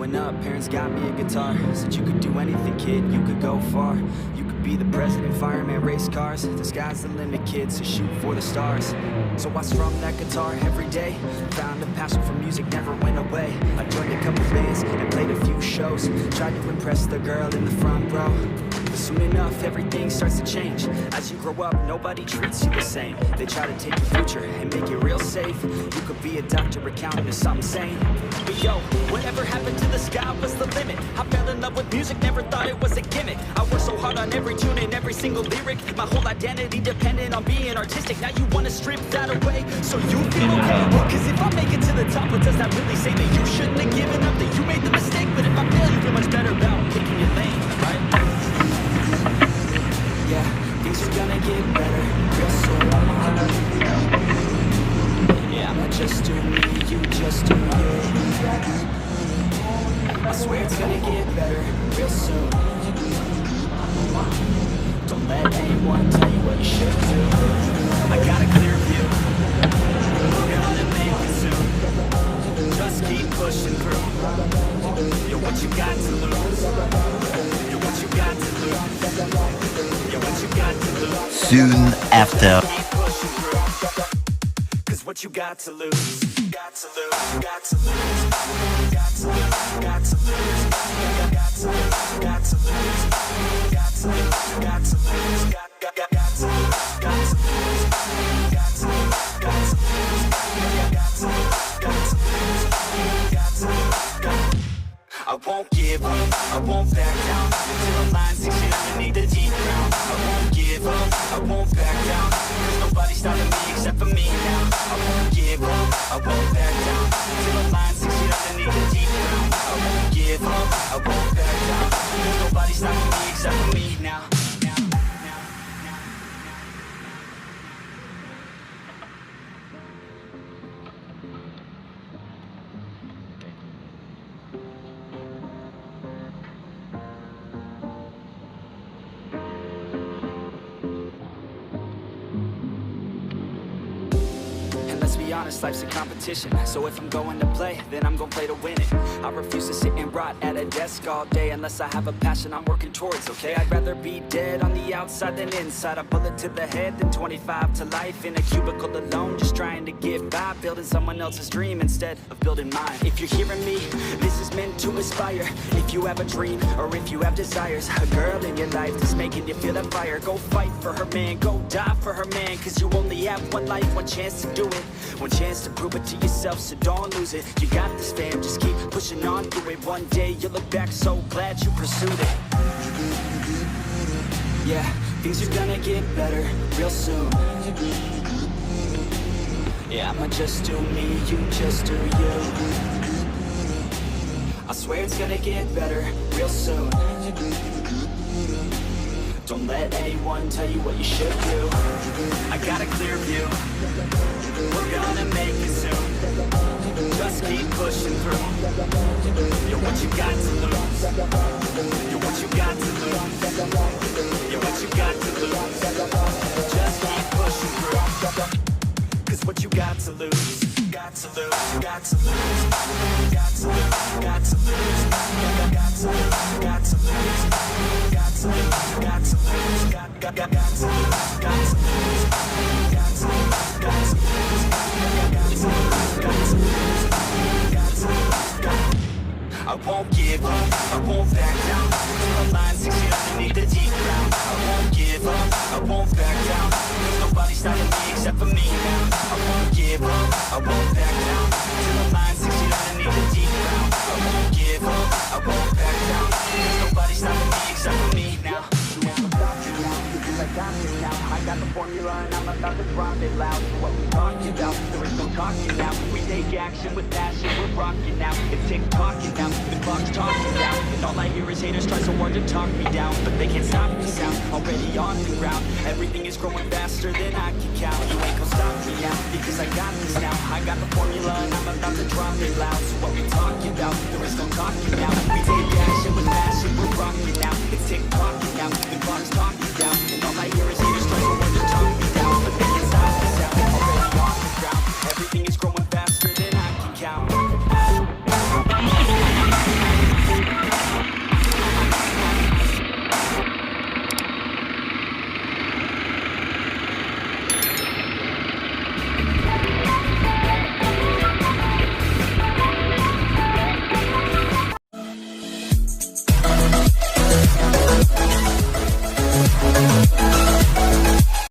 Growing up, parents got me a guitar. Said you could do anything, kid, you could go far. You could be the president, fireman, race cars. The sky's the limit, kid, so shoot for the stars. So I strummed that guitar every day. Found a passion for music, never went away. I joined a couple bands and played a few shows. Tried to impress the girl in the front row. But soon enough, everything starts to change. As you grow up, nobody treats you the same. They try to take your future and make it real safe. You could be a doctor, accountant, or something sane. But yo, whatever happened to the sky was the limit. I fell in love with music, never thought it was a gimmick. I worked so hard on every tune and every single lyric. My whole identity depended on being artistic. Now you wanna strip that away so you feel okay. Cause if I make it to the top, what does that really say? That you shouldn't have given up, that you made the mistake. But if I fail, you feel much better about picking your lane, right? Yeah, things are gonna get better real soon. Yeah, I'ma just do me, you just do you. I swear it's gonna get better real soon. Don't let anyone tell you what you should do. I got a clear view, we're gonna make it soon. Just keep pushing through. You're what you got to lose. You're what you got to lose. You're what you got to lose. Soon after. Keep pushing through. Cause what you got to lose. Got to lose. Got to lose. Got to lose. Got to lose. Got to lose. Got to lose. Got to lose. Got to lose. Got to lose. Got to lose. Got to lose. Got to lose. Got to lose. Got to lose. Got to lose. I won't give up, I won't back down until the line sinks in underneath the deep ground. I won't give up, I won't back down. There's nobody stopping me except for me now. I won't give up, I won't back down until the line sinks in underneath the deep ground. I won't give up, I won't back down. There's nobody stopping me except for me now. Honest, life's a competition. So if I'm going to play, then I'm gonna play to win it. I refuse to sit and rot at a desk all day unless I have a passion I'm working towards, okay? I'd rather be dead on the outside than inside. A bullet to the head than 25 to life in a cubicle alone, just trying to get by, building someone else's dream instead of building mine. If you're hearing me, this is meant to inspire. If you have a dream or if you have desires, a girl in your life that's making you feel that fire, go fight for her man, go die for her man. Cause you only have one life, one chance to do it, one chance to prove it to yourself, so don't lose it. You got this, fam, just keep pushing on through it. One day you'll look back so glad you pursued it. Yeah, things are gonna get better real soon. Yeah, I'ma just do me, you just do you. I swear it's gonna get better real soon. Don't let anyone tell you what you should do. I got a clear view, we're gonna make it soon. Just keep pushing through. You're what you got to lose. You're what you got to lose. You're what you got to lose. Just keep pushing through. Cause what you got to lose. Got to lose. Got to lose. Got to lose. Got to lose. Got to lose. Got to lose. Got to lose. Got to lose. Got to lose. Got to lose. Got to lose. Got to lose. Got to lose. I won't give up, I won't back down till the line sinks in underneath the deep ground. I won't give up, I won't back down. There's nobody stopping me except for me now. I won't give up, I won't back down till the line sinks in underneath the deep ground. I won't give up, I won't back down. There's nobody stopping me except for me now. I got this now, I got the formula and I'm about to drop it loud. So what we talking about, there is no talking now. We take action with passion, we're rocking now. It's tick-tocking now, the clock's talking now. And all I hear is haters try so hard to talk me down, but they can't stop the sound, already on the ground. Everything is growing faster than I can count. You ain't gonna stop me now, because I got this now. I got the formula and I'm about to drop it loud. So what we talking about, there is no talking now. We take action with passion,